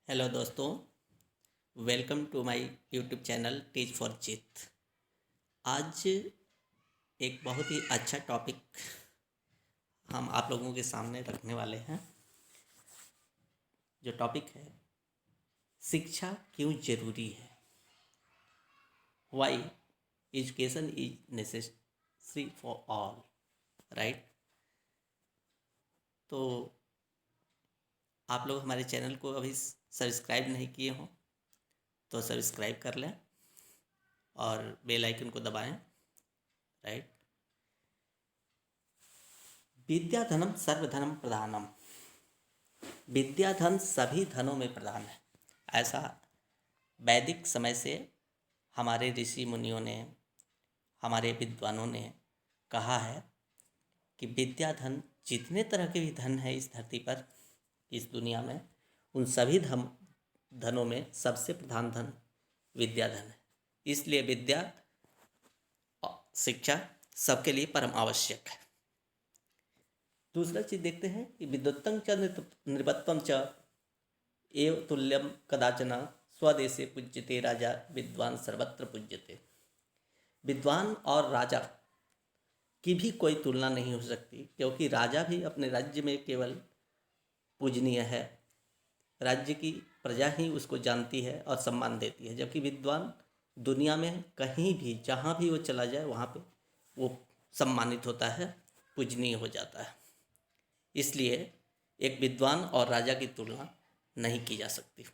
Hello दोस्तों, welcome to my YouTube channel teach for Jeet. आज एक बहुत ही अच्छा टॉपिक हम आप लोगों के सामने रखने वाले हैं। जो टॉपिक है, शिक्षा क्यों जरूरी है, why education is necessary for all, right. तो आप लोग हमारे चैनल को अभी सब्सक्राइब नहीं किए हों तो सब्सक्राइब कर लें और बेल आइकन को दबाएं, राइट। विद्या धनम सर्वधनम प्रधानम, विद्या धन सभी धनों में प्रधान है। ऐसा वैदिक समय से हमारे ऋषि मुनियों ने, हमारे विद्वानों ने कहा है कि विद्या धन, जितने तरह के भी धन है इस धरती पर, इस दुनिया में, उन सभी धनों में सबसे प्रधान धन विद्या धन है। इसलिए विद्या शिक्षा सबके लिए परम आवश्यक है। दूसरा चीज देखते हैं कि विद्वत्तं च नृपत्वं च एव तुल्यम कदाचन स्वदेशे पूज्यते राजा विद्वान सर्वत्र पूज्यते। विद्वान और राजा की भी कोई तुलना नहीं हो सकती, क्योंकि राजा भी अपने राज्य में केवल पूजनीय है। राज्य की प्रजा ही उसको जानती है और सम्मान देती है, जबकि विद्वान दुनिया में कहीं भी जहाँ भी वो चला जाए वहाँ पे वो सम्मानित होता है, पूजनीय हो जाता है। इसलिए एक विद्वान और राजा की तुलना नहीं की जा सकती।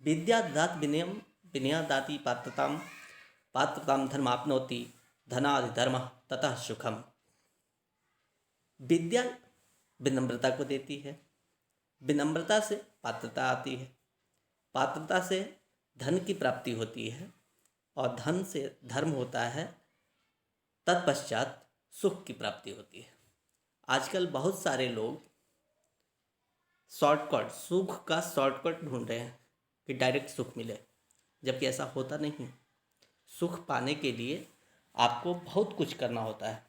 विद्या दात विनयम विनयादाति पात्रताम पात्रताम धर्माप्नोति धनादि धर्म ततः सुखम। विद्या विनम्रता को देती है, विनम्रता से पात्रता आती है, पात्रता से धन की प्राप्ति होती है और धन से धर्म होता है, तत्पश्चात सुख की प्राप्ति होती है। आजकल बहुत सारे लोग शॉर्टकट, सुख का शॉर्टकट ढूंढ रहे हैं कि डायरेक्ट सुख मिले, जबकि ऐसा होता नहीं। सुख पाने के लिए आपको बहुत कुछ करना होता है।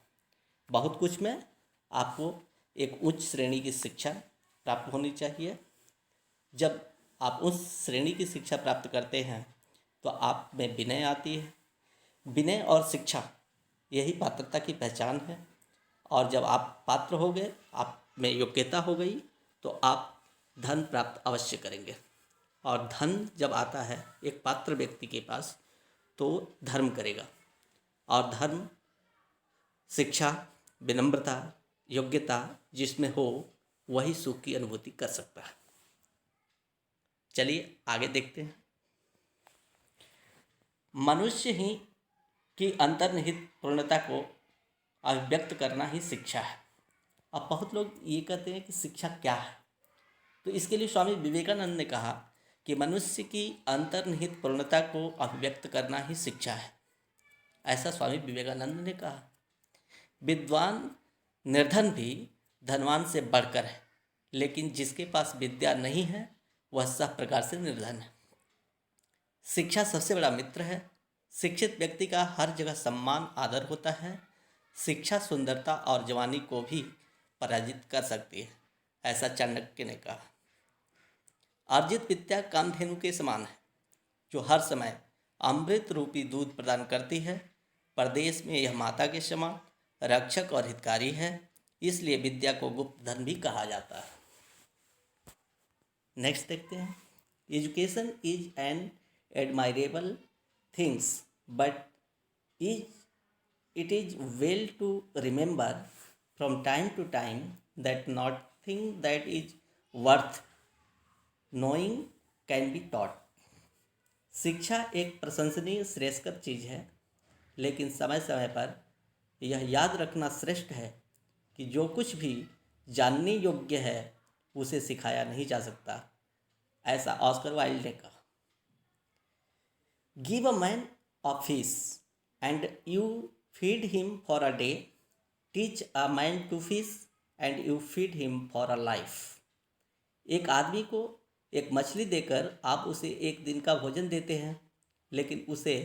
बहुत कुछ में आपको एक उच्च श्रेणी की शिक्षा प्राप्त होनी चाहिए। जब आप उस श्रेणी की शिक्षा प्राप्त करते हैं तो आप में विनय आती है। विनय और शिक्षा यही पात्रता की पहचान है। और जब आप पात्र हो गए, आप में योग्यता हो गई, तो आप धन प्राप्त अवश्य करेंगे। और धन जब आता है एक पात्र व्यक्ति के पास, तो धर्म करेगा। और धर्म, शिक्षा, विनम्रता, योग्यता जिसमें हो, वही सुख की अनुभूति कर सकता है। चलिए आगे देखते हैं। मनुष्य ही की अंतर्निहित पूर्णता को अभिव्यक्त करना ही शिक्षा है। अब बहुत लोग ये कहते हैं कि शिक्षा क्या है, तो इसके लिए स्वामी विवेकानंद ने कहा कि मनुष्य की अंतर्निहित पूर्णता को अभिव्यक्त करना ही शिक्षा है। ऐसा स्वामी विवेकानंद ने कहा। विद्वान निर्धन भी धनवान से बढ़कर है, लेकिन जिसके पास विद्या नहीं है वह सब प्रकार से निर्धन है। शिक्षा सबसे बड़ा मित्र है। शिक्षित व्यक्ति का हर जगह सम्मान आदर होता है। शिक्षा सुंदरता और जवानी को भी पराजित कर सकती है, ऐसा चाणक्य ने कहा। अर्जित विद्या कामधेनु के समान है, जो हर समय अमृत रूपी दूध प्रदान करती है। परदेश में यह माता के समान रक्षक और हितकारी है। इसलिए विद्या को गुप्त धन भी कहा जाता है। नेक्स्ट देखते हैं। Education is an admirable things, but is it is well to remember from time to time that nothing that is worth knowing can be taught. शिक्षा एक प्रशंसनीय श्रेयस्कर चीज़ है, लेकिन समय समय पर यह याद रखना श्रेष्ठ है कि जो कुछ भी जानने योग्य है उसे सिखाया नहीं जा सकता, ऐसा ऑस्कर वाइल्ड ने कहा। Give a man a fish and you feed him for a day, teach a man to fish and you feed him for a life. एक आदमी को एक मछली देकर आप उसे एक दिन का भोजन देते हैं, लेकिन उसे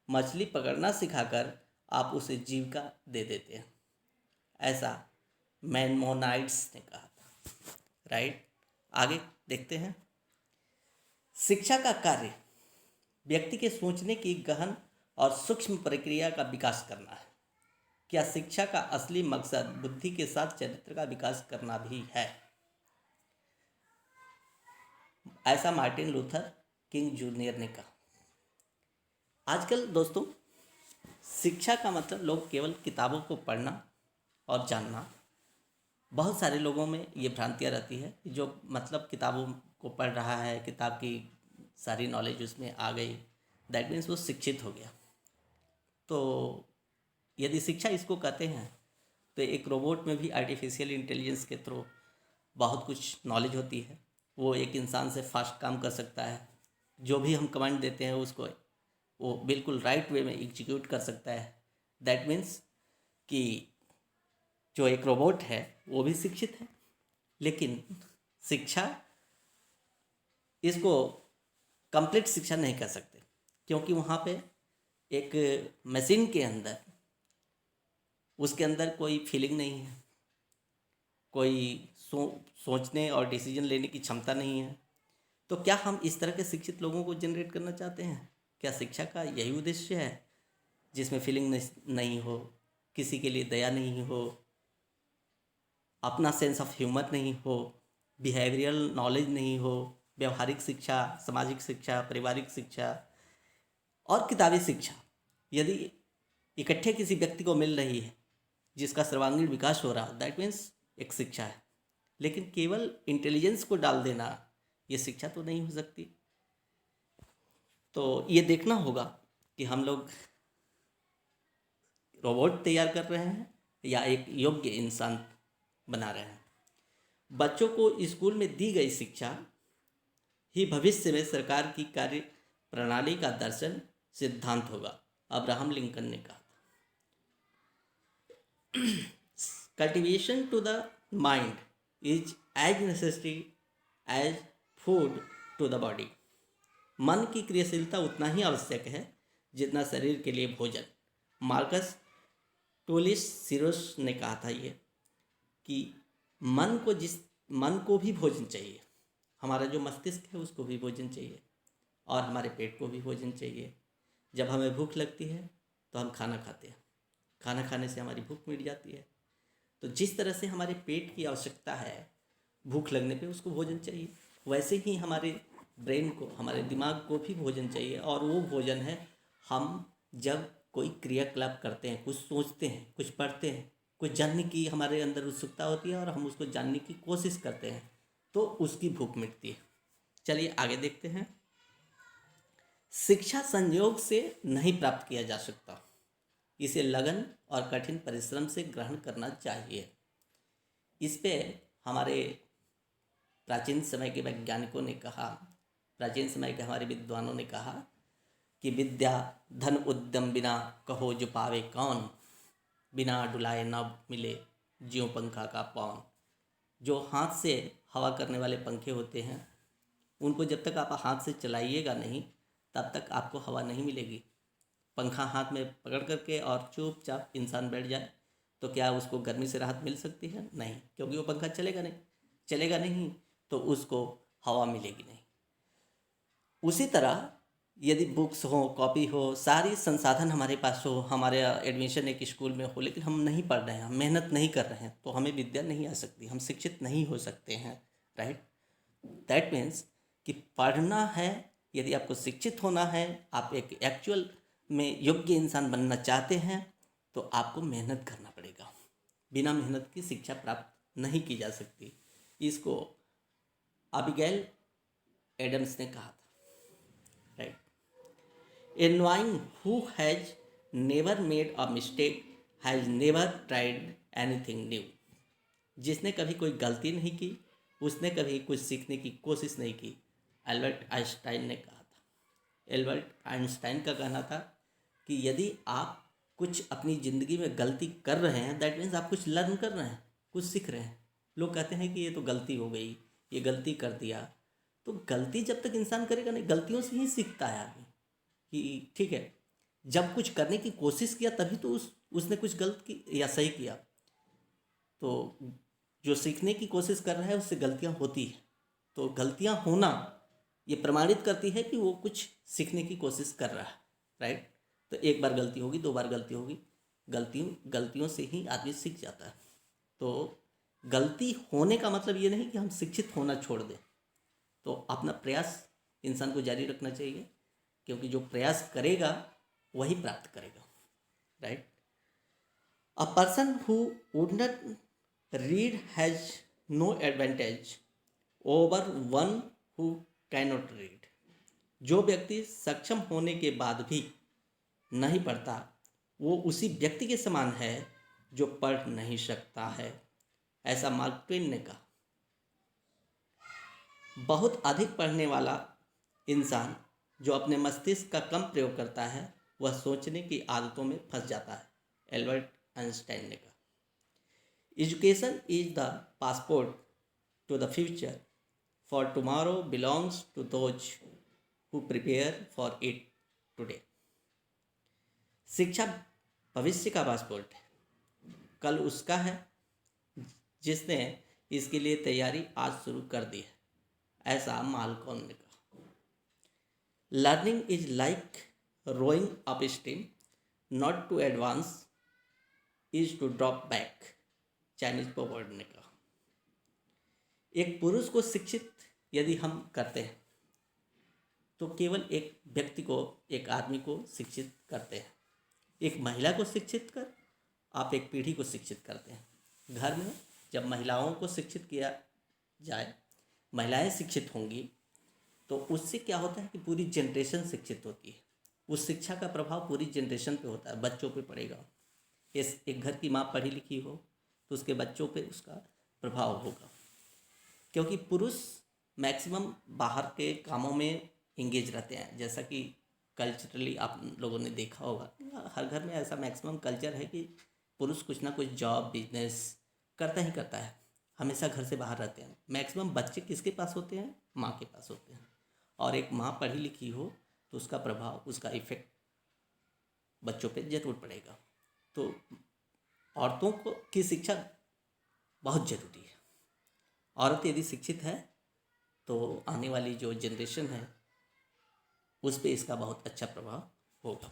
मछली पकड़ना सिखाकर आप उसे जीविका दे देते हैं, ऐसा मैनमोनाइड्स ने कहा था, राइट। आगे देखते हैं। शिक्षा का कार्य व्यक्ति के सोचने की गहन और सूक्ष्म प्रक्रिया का विकास करना है। क्या शिक्षा का असली मकसद बुद्धि के साथ चरित्र का विकास करना भी है? ऐसा मार्टिन लूथर किंग जूनियर ने कहा। आजकल दोस्तों शिक्षा का मतलब लोग केवल किताबों को पढ़ना और जानना, बहुत सारे लोगों में ये भ्रांतियाँ रहती है कि जो मतलब किताबों को पढ़ रहा है, किताब की सारी नॉलेज उसमें आ गई, दैट मीन्स वो शिक्षित हो गया। तो यदि शिक्षा इसको कहते हैं तो एक रोबोट में भी आर्टिफिशियल इंटेलिजेंस के थ्रू बहुत कुछ नॉलेज होती है। वो एक इंसान से फास्ट काम कर सकता है, जो भी हम कमांड देते हैं उसको वो बिल्कुल राइट वे में एग्जीक्यूट कर सकता है। दैट मीन्स कि जो एक रोबोट है वो भी शिक्षित है। लेकिन शिक्षा इसको कंप्लीट शिक्षा नहीं कर सकते, क्योंकि वहाँ पे एक मशीन के अंदर, उसके अंदर कोई फीलिंग नहीं है, कोई सोचने और डिसीजन लेने की क्षमता नहीं है। तो क्या हम इस तरह के शिक्षित लोगों को जनरेट करना चाहते हैं? क्या शिक्षा का यही उद्देश्य है, जिसमें फीलिंग नहीं हो, किसी के लिए दया नहीं हो, अपना सेंस ऑफ ह्यूमर नहीं हो, बिहेवियरल नॉलेज नहीं हो, व्यवहारिक शिक्षा, सामाजिक शिक्षा, पारिवारिक शिक्षा और किताबी शिक्षा यदि इकट्ठे किसी व्यक्ति को मिल रही है जिसका सर्वांगीण विकास हो रहा है, दैट मीन्स एक शिक्षा है। लेकिन केवल इंटेलिजेंस को डाल देना ये शिक्षा तो नहीं हो सकती। तो ये देखना होगा कि हम लोग रोबोट तैयार कर रहे हैं या एक योग्य इंसान बना रहे हैं। बच्चों को स्कूल में दी गई शिक्षा ही भविष्य में सरकार की कार्य प्रणाली का दर्शन सिद्धांत होगा, अब्राहम लिंकन ने कहा। Cultivation to the mind is as necessary as food to the body. मन की क्रियाशीलता उतना ही आवश्यक है जितना शरीर के लिए भोजन। मार्कस टोलिस सिरोस ने कहा था ये कि मन को भी भोजन चाहिए, हमारा जो मस्तिष्क है उसको भी भोजन चाहिए और हमारे पेट को भी भोजन चाहिए। जब हमें भूख लगती है तो हम खाना खाते हैं, खाना खाने से हमारी भूख मिट जाती है। तो जिस तरह से हमारे पेट की आवश्यकता है, भूख लगने पे उसको भोजन चाहिए, वैसे ही हमारे ब्रेन को, हमारे दिमाग को भी भोजन चाहिए। और वो भोजन है हम जब कोई क्रियाकलाप करते हैं, कुछ सोचते हैं, कुछ पढ़ते हैं, कुछ जानने की हमारे अंदर उत्सुकता होती है और हम उसको जानने की कोशिश करते हैं, तो उसकी भूख मिटती है। चलिए आगे देखते हैं। शिक्षा संयोग से नहीं प्राप्त किया जा सकता, इसे लगन और कठिन परिश्रम से ग्रहण करना चाहिए। इस पे हमारे प्राचीन समय के वैज्ञानिकों ने कहा, प्राचीन समय के हमारे विद्वानों ने कहा कि विद्या धन उद्यम बिना कहो जो पावे कौन, बिना डुलाए न मिले ज्यों पंखा का पौन। जो हाथ से हवा करने वाले पंखे होते हैं, उनको जब तक आप हाथ से चलाइएगा नहीं तब तक आपको हवा नहीं मिलेगी। पंखा हाथ में पकड़ करके और चुपचाप इंसान बैठ जाए तो क्या उसको गर्मी से राहत मिल सकती है? नहीं, क्योंकि वो पंखा चलेगा नहीं तो उसको हवा मिलेगी नहीं। उसी तरह यदि बुक्स हो, कॉपी हो, सारी संसाधन हमारे पास हो, हमारे एडमिशन एक स्कूल में हो, लेकिन हम नहीं पढ़ रहे हैं, हम मेहनत नहीं कर रहे हैं, तो हमें विद्या नहीं आ सकती, हम शिक्षित नहीं हो सकते हैं। राइट, दैट मीन्स कि पढ़ना है, यदि आपको शिक्षित होना है, आप एक एक्चुअल में योग्य इंसान बनना चाहते हैं, तो आपको मेहनत करना पड़ेगा। बिना मेहनत की शिक्षा प्राप्त नहीं की जा सकती। इसको अबिगैल एडम्स ने कहा था। Right, anyone who has never made a mistake has never tried anything new. जिसने कभी कोई गलती नहीं की, उसने कभी कुछ सीखने की कोशिश नहीं की, एल्बर्ट आइंस्टाइन ने कहा था। एल्बर्ट आइंस्टाइन का कहना था कि यदि आप कुछ अपनी ज़िंदगी में गलती कर रहे हैं, दैट मीन्स आप कुछ लर्न कर रहे हैं, कुछ सीख रहे हैं। लोग कहते हैं कि ये तो गलती हो गई, ये गलती कर दिया। तो गलती जब तक इंसान करेगा नहीं, गलतियों से ही सीखता है आदमी कि ठीक है, जब कुछ करने की कोशिश किया तभी तो उसने कुछ गलत की या सही किया। तो जो सीखने की कोशिश कर रहा है उससे गलतियाँ होती है, तो गलतियां होना ये प्रमाणित करती है कि वो कुछ सीखने की कोशिश कर रहा है, राइट। तो एक बार गलती होगी, 2 बार गलती होगी, गलतियों से ही आदमी सीख जाता है। तो गलती होने का मतलब ये नहीं कि हम शिक्षित होना छोड़ दें। तो अपना प्रयास इंसान को जारी रखना चाहिए, क्योंकि जो प्रयास करेगा वही प्राप्त करेगा, right. A person who would not read has no advantage over one who can not read. जो व्यक्ति सक्षम होने के बाद भी नहीं पढ़ता वो उसी व्यक्ति के समान है जो पढ़ नहीं सकता है, ऐसा मार्क ट्वेन ने कहा। बहुत अधिक पढ़ने वाला इंसान जो अपने मस्तिष्क का कम प्रयोग करता है वह सोचने की आदतों में फंस जाता है, एल्बर्ट आइंस्टाइन ने कहा। Education is the passport to the future, for tomorrow belongs to those who prepare for it today. शिक्षा भविष्य का पासपोर्ट है, कल उसका है जिसने इसके लिए तैयारी आज शुरू कर दी है, ऐसा माल्कॉम ने कहा। Learning is like rowing upstream, not to advance is to drop back, Chinese proverb ने कहा। एक पुरुष को शिक्षित यदि हम करते हैं तो केवल एक व्यक्ति को, एक आदमी को शिक्षित करते हैं। एक महिला को शिक्षित कर आप एक पीढ़ी को शिक्षित करते हैं। घर में जब महिलाओं को शिक्षित किया जाए, महिलाएं शिक्षित होंगी तो उससे क्या होता है कि पूरी जनरेशन शिक्षित होती है। उस शिक्षा का प्रभाव पूरी जनरेशन पे होता है, बच्चों पे पड़ेगा। एक घर की माँ पढ़ी लिखी हो तो उसके बच्चों पे उसका प्रभाव होगा, क्योंकि पुरुष मैक्सिमम बाहर के कामों में इंगेज रहते हैं। जैसा कि कल्चरली आप लोगों ने देखा होगा, हर घर में ऐसा मैक्सिमम कल्चर है कि पुरुष कुछ ना कुछ जॉब बिजनेस करता ही करता है, हमेशा घर से बाहर रहते हैं। मैक्सिमम बच्चे किसके पास होते हैं? माँ के पास होते हैं। और एक माँ पढ़ी लिखी हो तो उसका प्रभाव, उसका इफेक्ट बच्चों पे जरूर पड़ेगा। तो औरतों को की शिक्षा बहुत ज़रूरी है। औरत यदि शिक्षित है तो आने वाली जो जनरेशन है उस पर इसका बहुत अच्छा प्रभाव होगा।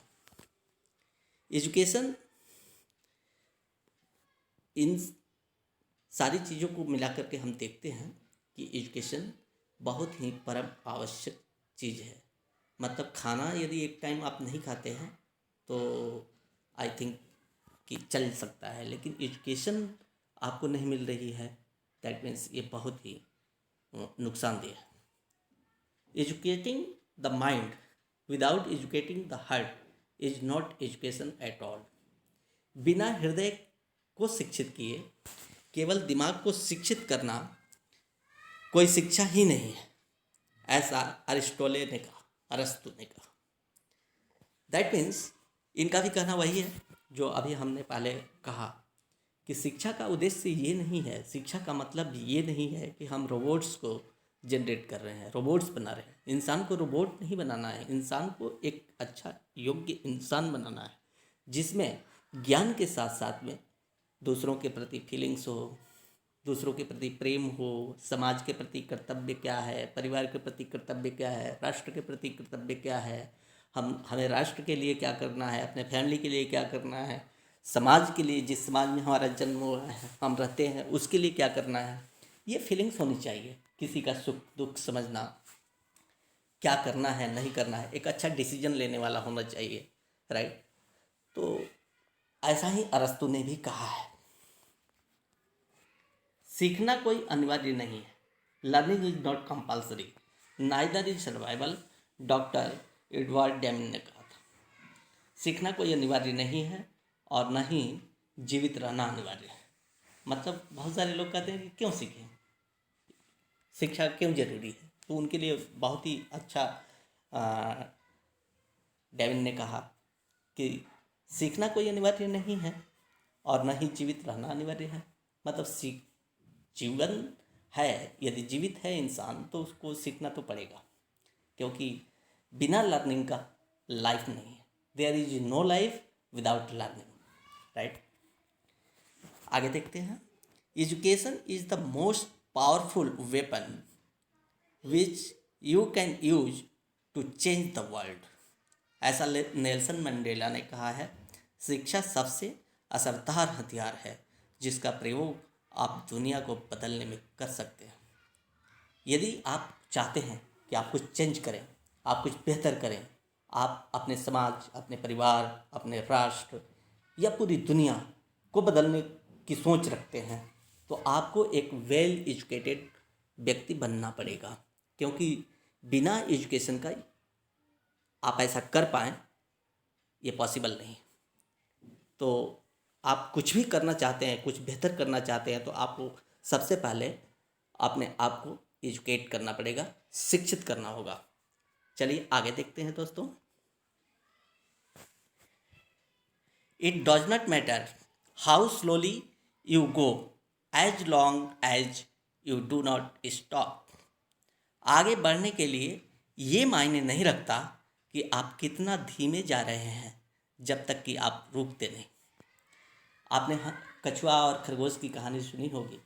एजुकेशन, इन सारी चीज़ों को मिला करके हम देखते हैं कि एजुकेशन बहुत ही परम आवश्यक चीज़ है। मतलब खाना यदि एक टाइम आप नहीं खाते हैं तो आई थिंक कि चल सकता है, लेकिन एजुकेशन आपको नहीं मिल रही है, दैट मीन्स ये बहुत ही नुकसानदेह है। Educating the mind without educating the heart is not education at all. बिना हृदय को शिक्षित किए केवल दिमाग को शिक्षित करना कोई शिक्षा ही नहीं है, ऐसा अरिस्तु ने कहा। दैट मीन्स इनका भी कहना वही है जो अभी हमने पहले कहा कि शिक्षा का उद्देश्य ये नहीं है, शिक्षा का मतलब ये नहीं है कि हम रोबोट्स को जनरेट कर रहे हैं, रोबोट्स बना रहे हैं। इंसान को रोबोट नहीं बनाना है, इंसान को एक अच्छा योग्य इंसान बनाना है, जिसमें ज्ञान के साथ साथ में दूसरों के प्रति फीलिंग्स हो, दूसरों के प्रति प्रेम हो, समाज के प्रति कर्तव्य क्या है, परिवार के प्रति कर्तव्य क्या है, राष्ट्र के प्रति कर्तव्य क्या है, हमें राष्ट्र के लिए क्या करना है, अपने फैमिली के लिए क्या करना है, समाज के लिए, जिस समाज में हमारा जन्म हुआ है, हम रहते हैं, उसके लिए क्या करना है। ये फीलिंग्स होनी चाहिए। किसी का सुख दुख समझना, क्या करना है नहीं करना है, एक अच्छा डिसीजन लेने वाला होना चाहिए, राइट। तो ऐसा ही अरस्तु ने भी कहा है। सीखना कोई अनिवार्य नहीं है, learning is not compulsory, neither is survival, doctor Edward डेमिन ने कहा था। सीखना कोई अनिवार्य नहीं है और न ही जीवित रहना अनिवार्य है। मतलब बहुत सारे लोग कहते हैं कि क्यों सीखें, शिक्षा क्यों जरूरी है, तो उनके लिए बहुत ही अच्छा डेविन ने कहा कि सीखना कोई अनिवार्य नहीं है और न ही जीवित रहना अनिवार्य है। मतलब जीवन है, यदि जीवित है इंसान तो उसको सीखना तो पड़ेगा, क्योंकि बिना लर्निंग का लाइफ नहीं है। There is no life without learning, right. आगे देखते हैं। Education is the most powerful weapon which you can use to change the world. ऐसा नेल्सन मंडेला ने कहा है, शिक्षा सबसे असरदार हथियार है जिसका प्रयोग आप दुनिया को बदलने में कर सकते हैं। यदि आप चाहते हैं कि आप कुछ चेंज करें, आप कुछ बेहतर करें, आप अपने समाज, अपने परिवार, अपने राष्ट्र या पूरी दुनिया को बदलने की सोच रखते हैं, तो आपको एक वेल एजुकेटेड व्यक्ति बनना पड़ेगा, क्योंकि बिना एजुकेशन का आप ऐसा कर पाएँ ये पॉसिबल नहीं। तो आप कुछ भी करना चाहते हैं, कुछ बेहतर करना चाहते हैं, तो आपको सबसे पहले अपने आप को एजुकेट करना पड़ेगा, शिक्षित करना होगा। चलिए आगे देखते हैं दोस्तों। It does not matter how slowly you go as long as you do not stop. आगे बढ़ने के लिए ये मायने नहीं रखता कि आप कितना धीमे जा रहे हैं, जब तक कि आप रुकते नहीं। आपने कछुआ और खरगोश की कहानी सुनी होगी।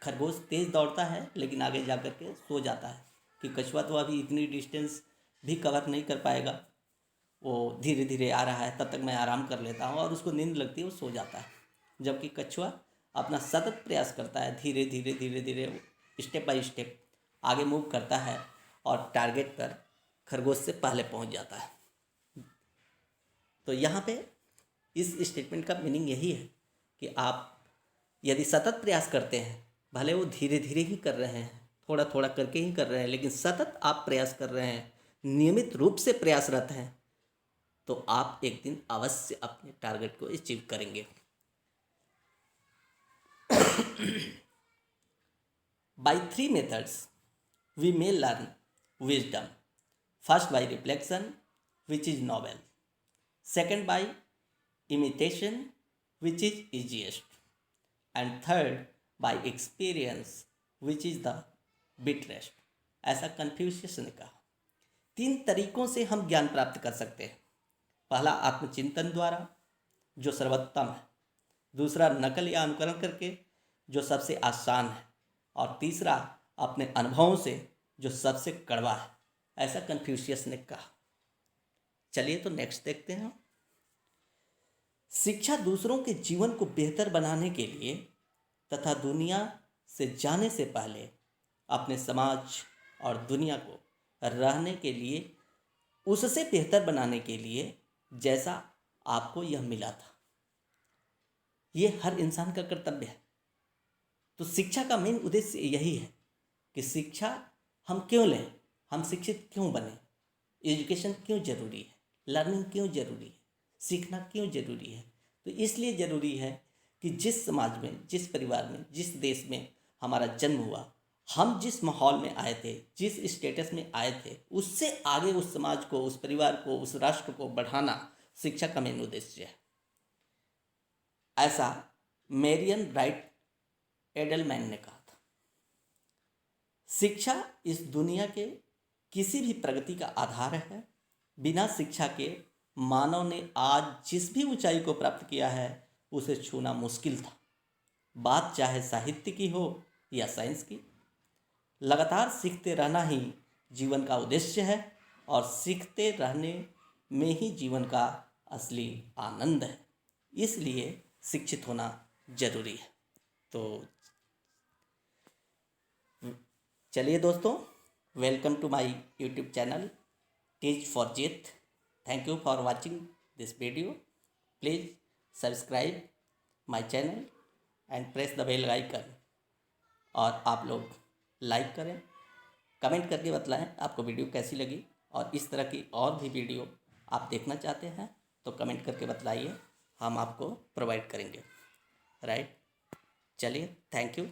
खरगोश तेज़ दौड़ता है लेकिन आगे जा कर के सो जाता है कि कछुआ तो अभी इतनी डिस्टेंस भी कवर नहीं कर पाएगा, वो धीरे धीरे आ रहा है, तब तक मैं आराम कर लेता हूँ, और उसको नींद लगती है, वो सो जाता है। जबकि कछुआ अपना सतत प्रयास करता है, धीरे धीरे धीरे धीरे स्टेप बाय स्टेप आगे मूव करता है और टारगेट पर खरगोश से पहले पहुँच जाता है। तो यहाँ पे इस स्टेटमेंट का मीनिंग यही है कि आप यदि सतत प्रयास करते हैं, भले वो धीरे धीरे ही कर रहे हैं, थोड़ा थोड़ा करके ही कर रहे हैं, लेकिन सतत आप प्रयास कर रहे हैं, नियमित रूप से प्रयासरत हैं, तो आप एक दिन अवश्य अपने टारगेट को अचीव करेंगे। By 3 methods we may learn wisdom. First, by reflection, which is novel. Second, by imitation, which is easiest. And third, by experience, which is the bitterest. ऐसा कन्फ्यूशियस ने कहा। 3 तरीकों से हम ज्ञान प्राप्त कर सकते हैं। पहला, आत्मचिंतन द्वारा, जो सर्वोत्तम है। दूसरा, नकल या अनुकरण करके, जो सबसे आसान है। और तीसरा, अपने अनुभवों से, जो सबसे कड़वा है। ऐसा कन्फ्यूशियस ने कहा। चलिए तो नेक्स्ट देखते हैं। शिक्षा दूसरों के जीवन को बेहतर बनाने के लिए तथा दुनिया से जाने से पहले अपने समाज और दुनिया को रहने के लिए, उससे बेहतर बनाने के लिए, जैसा आपको यह मिला था। ये हर इंसान का कर्तव्य है। तो शिक्षा का मेन उद्देश्य यही है कि शिक्षा हम क्यों लें, हम शिक्षित क्यों बने, एजुकेशन क्यों जरूरी है, लर्निंग क्यों जरूरी है, सीखना क्यों जरूरी है। तो इसलिए ज़रूरी है कि जिस समाज में, जिस परिवार में, जिस देश में हमारा जन्म हुआ, हम जिस माहौल में आए थे, जिस स्टेटस में आए थे, उससे आगे उस समाज को, उस परिवार को, उस राष्ट्र को बढ़ाना शिक्षा का मेन उद्देश्य है। ऐसा मेरियन राइट एडलमैन ने कहा था। शिक्षा इस दुनिया के किसी भी प्रगति का आधार है। बिना शिक्षा के मानव ने आज जिस भी ऊंचाई को प्राप्त किया है, उसे छूना मुश्किल था। बात चाहे साहित्य की हो या साइंस की, लगातार सीखते रहना ही जीवन का उद्देश्य है, और सीखते रहने में ही जीवन का असली आनंद है। इसलिए शिक्षित होना जरूरी है। तो चलिए दोस्तों, welcome to my YouTube channel teach for Jeet. Thank you for watching this video. Please subscribe my channel and press the bell icon. और आप लोग लाइक करें, कमेंट करके बतलाएं आपको वीडियो कैसी लगी, और इस तरह की और भी वीडियो आप देखना चाहते हैं तो कमेंट करके बतलाइए, हम आपको प्रोवाइड करेंगे। राइट, चलिए, थैंक यू।